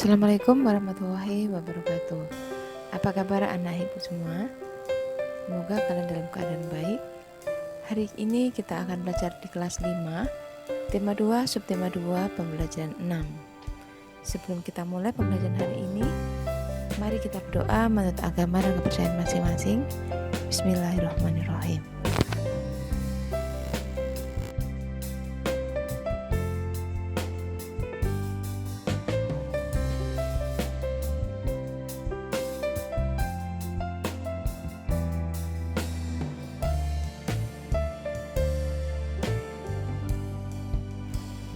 Assalamualaikum warahmatullahi wabarakatuh. Apa kabar anak ibu semua? Semoga kalian dalam keadaan baik. Hari ini kita akan belajar di kelas 5, tema 2, subtema 2, pembelajaran 6. Sebelum kita mulai pembelajaran hari ini, mari kita berdoa menurut agama dan kepercayaan masing-masing. Bismillahirrahmanirrahim.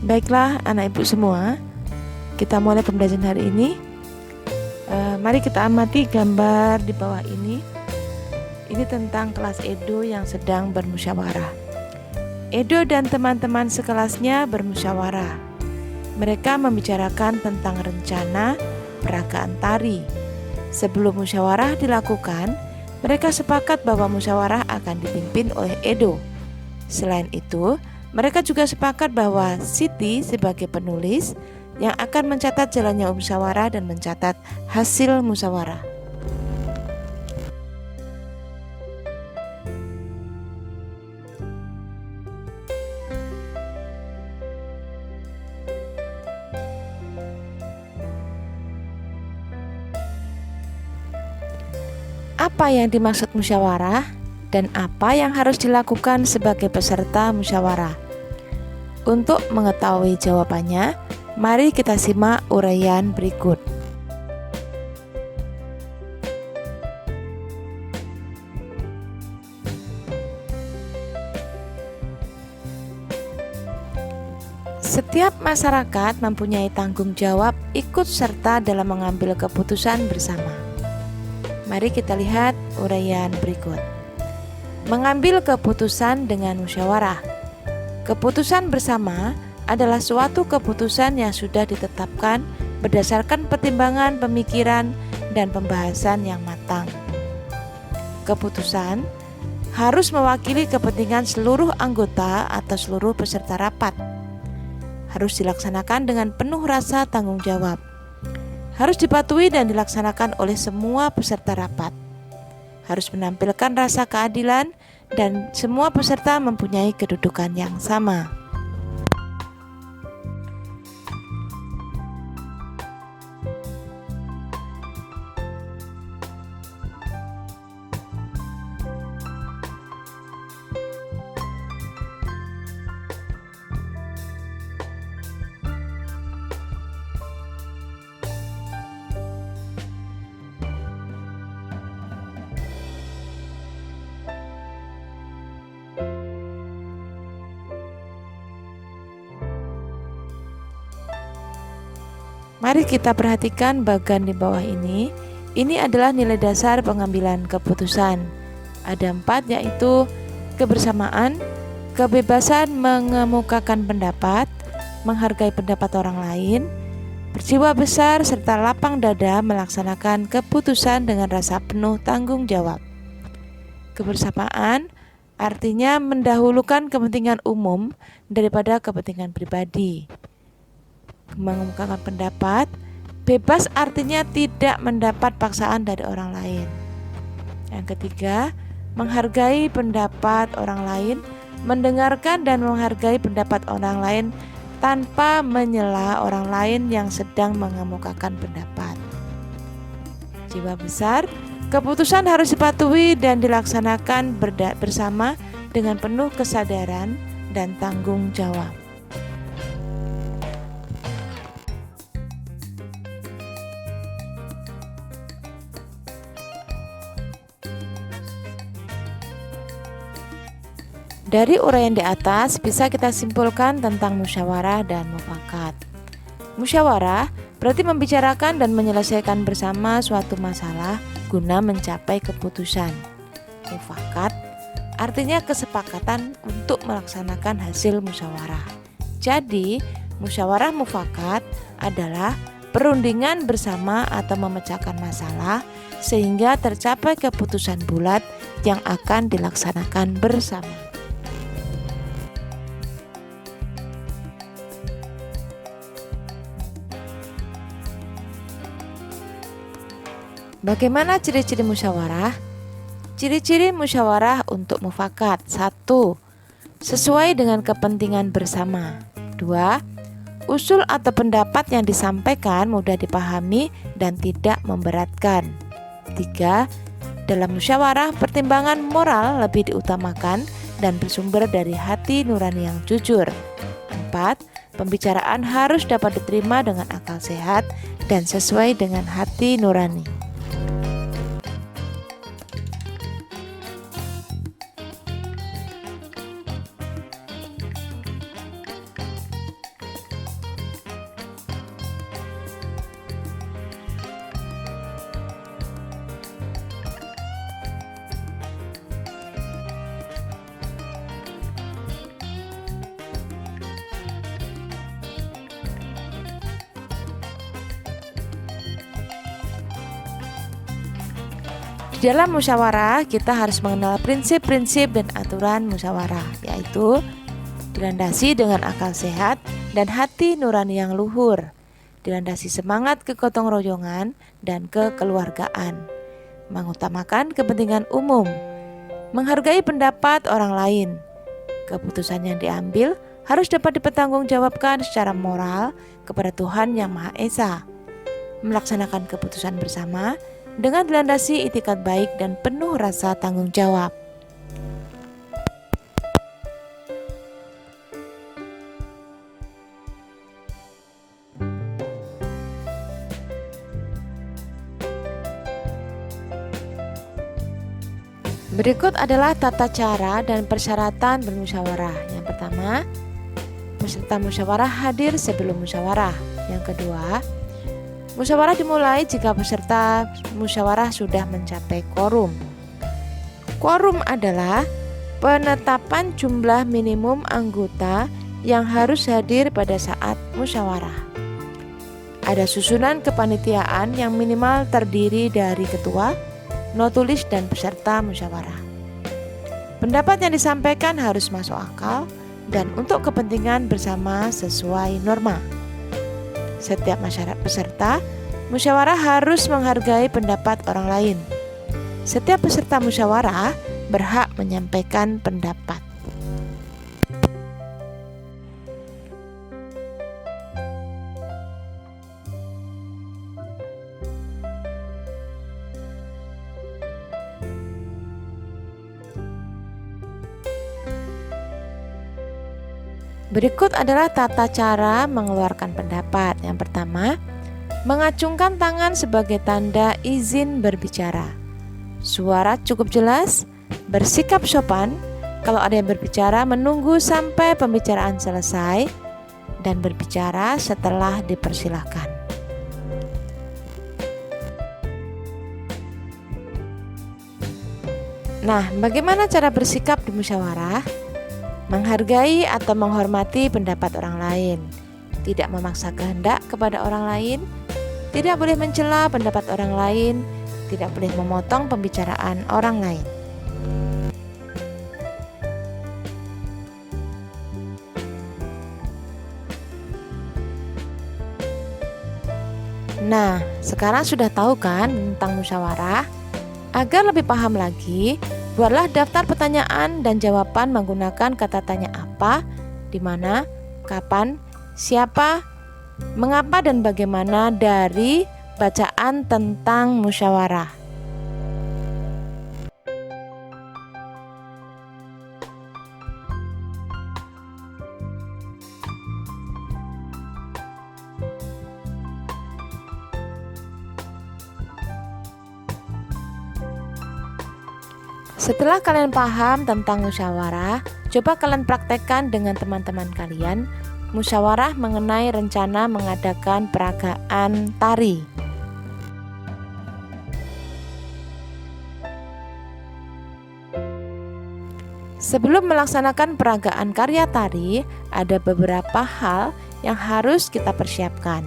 Baiklah anak ibu semua, kita mulai pembelajaran hari ini. Mari kita amati gambar di bawah ini. Ini tentang kelas Edo yang sedang bermusyawarah. Edo dan teman-teman sekelasnya bermusyawarah. Mereka membicarakan tentang rencana peragaan tari. Sebelum musyawarah dilakukan, mereka sepakat bahwa musyawarah akan dipimpin oleh Edo. Selain itu, mereka juga sepakat bahwa Siti sebagai penulis yang akan mencatat jalannya musyawarah dan mencatat hasil musyawarah. Apa yang dimaksud musyawarah dan apa yang harus dilakukan sebagai peserta musyawarah? Untuk mengetahui jawabannya, mari kita simak uraian berikut. Setiap masyarakat mempunyai tanggung jawab ikut serta dalam mengambil keputusan bersama. Mari kita lihat uraian berikut. Mengambil keputusan dengan musyawarah. Keputusan bersama adalah suatu keputusan yang sudah ditetapkan berdasarkan pertimbangan, pemikiran, dan pembahasan yang matang. Keputusan harus mewakili kepentingan seluruh anggota atau seluruh peserta rapat. Harus dilaksanakan dengan penuh rasa tanggung jawab. Harus dipatuhi dan dilaksanakan oleh semua peserta rapat. Harus menampilkan rasa keadilan dan semua peserta mempunyai kedudukan yang sama. Mari kita perhatikan bagian di bawah ini. Ini adalah nilai dasar pengambilan keputusan. Ada 4, yaitu kebersamaan, kebebasan mengemukakan pendapat, menghargai pendapat orang lain, berjiwa besar, serta lapang dada melaksanakan keputusan dengan rasa penuh tanggung jawab. Kebersamaan artinya mendahulukan kepentingan umum daripada kepentingan pribadi. Mengemukakan pendapat, bebas artinya tidak mendapat paksaan dari orang lain. Yang ketiga, menghargai pendapat orang lain, mendengarkan dan menghargai pendapat orang lain tanpa menyela orang lain yang sedang mengemukakan pendapat. Jiwa besar, keputusan harus dipatuhi dan dilaksanakan bersama dengan penuh kesadaran dan tanggung jawab. Dari uraian di atas bisa kita simpulkan tentang musyawarah dan mufakat. Musyawarah berarti membicarakan dan menyelesaikan bersama suatu masalah guna mencapai keputusan. Mufakat artinya kesepakatan untuk melaksanakan hasil musyawarah. Jadi, musyawarah mufakat adalah perundingan bersama atau memecahkan masalah sehingga tercapai keputusan bulat yang akan dilaksanakan bersama. Bagaimana ciri-ciri musyawarah? Ciri-ciri musyawarah untuk mufakat. 1. Sesuai dengan kepentingan bersama. 2. Usul atau pendapat yang disampaikan mudah dipahami dan tidak memberatkan. 3. Dalam musyawarah, pertimbangan moral lebih diutamakan dan bersumber dari hati nurani yang jujur. 4. Pembicaraan harus dapat diterima dengan akal sehat dan sesuai dengan hati nurani. Di dalam musyawarah, kita harus mengenal prinsip-prinsip dan aturan musyawarah, yaitu dilandasi dengan akal sehat dan hati nurani yang luhur, dilandasi semangat kegotong royongan dan kekeluargaan, mengutamakan kepentingan umum, menghargai pendapat orang lain. Keputusan yang diambil harus dapat dipertanggungjawabkan secara moral kepada Tuhan Yang Maha Esa. Melaksanakan keputusan bersama dengan dilandasi itikat baik dan penuh rasa tanggung jawab. Berikut adalah tata cara dan persyaratan bermusyawarah. Yang pertama, peserta musyawarah hadir sebelum musyawarah. Yang kedua, musyawarah dimulai jika peserta musyawarah sudah mencapai quorum. Quorum adalah penetapan jumlah minimum anggota yang harus hadir pada saat musyawarah. Ada susunan kepanitiaan yang minimal terdiri dari ketua, notulis, dan peserta musyawarah. Pendapat yang disampaikan harus masuk akal dan untuk kepentingan bersama sesuai norma. Setiap masyarakat peserta musyawarah harus menghargai pendapat orang lain. Setiap peserta musyawarah berhak menyampaikan pendapat. Berikut adalah tata cara mengeluarkan pendapat. Yang pertama, mengacungkan tangan sebagai tanda izin berbicara. Suara cukup jelas, bersikap sopan. Kalau ada yang berbicara, menunggu sampai pembicaraan selesai dan berbicara setelah dipersilahkan. Nah, bagaimana cara bersikap di musyawarah? Menghargai atau menghormati pendapat orang lain, tidak memaksa kehendak kepada orang lain, tidak boleh mencela pendapat orang lain, tidak boleh memotong pembicaraan orang lain. Nah, sekarang sudah tahu kan tentang musyawarah? Agar lebih paham lagi, buatlah daftar pertanyaan dan jawaban menggunakan kata tanya apa, di mana, kapan, siapa, mengapa, dan bagaimana dari bacaan tentang musyawarah. Setelah kalian paham tentang musyawarah, coba kalian praktekkan dengan teman-teman kalian musyawarah mengenai rencana mengadakan peragaan tari. Sebelum melaksanakan peragaan karya tari, ada beberapa hal yang harus kita persiapkan.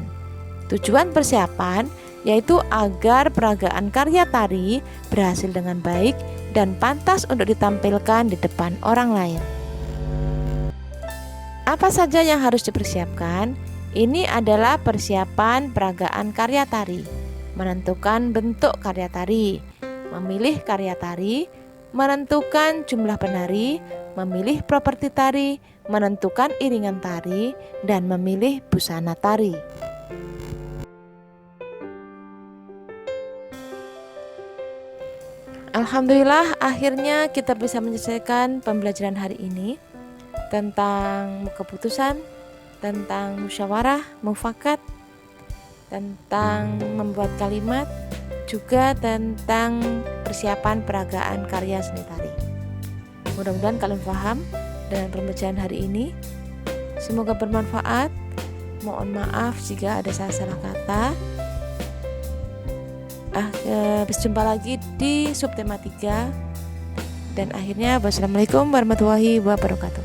Tujuan persiapan yaitu agar peragaan karya tari berhasil dengan baik dan pantas untuk ditampilkan di depan orang lain. Apa saja yang harus dipersiapkan? Ini adalah persiapan peragaan karya tari. menentukan bentuk karya tari, memilih karya tari, menentukan jumlah penari, memilih properti tari, menentukan iringan tari, dan memilih busana tari. Alhamdulillah, akhirnya kita bisa menyelesaikan pembelajaran hari ini tentang keputusan, tentang musyawarah, mufakat, tentang membuat kalimat, juga tentang persiapan peragaan karya seni tari. Mudah-mudahan kalian paham dengan pembelajaran hari ini. Semoga bermanfaat. Mohon maaf jika ada salah-salah kata. Berjumpa lagi di subtema 3. Dan akhirnya wassalamualaikum warahmatullahi wabarakatuh.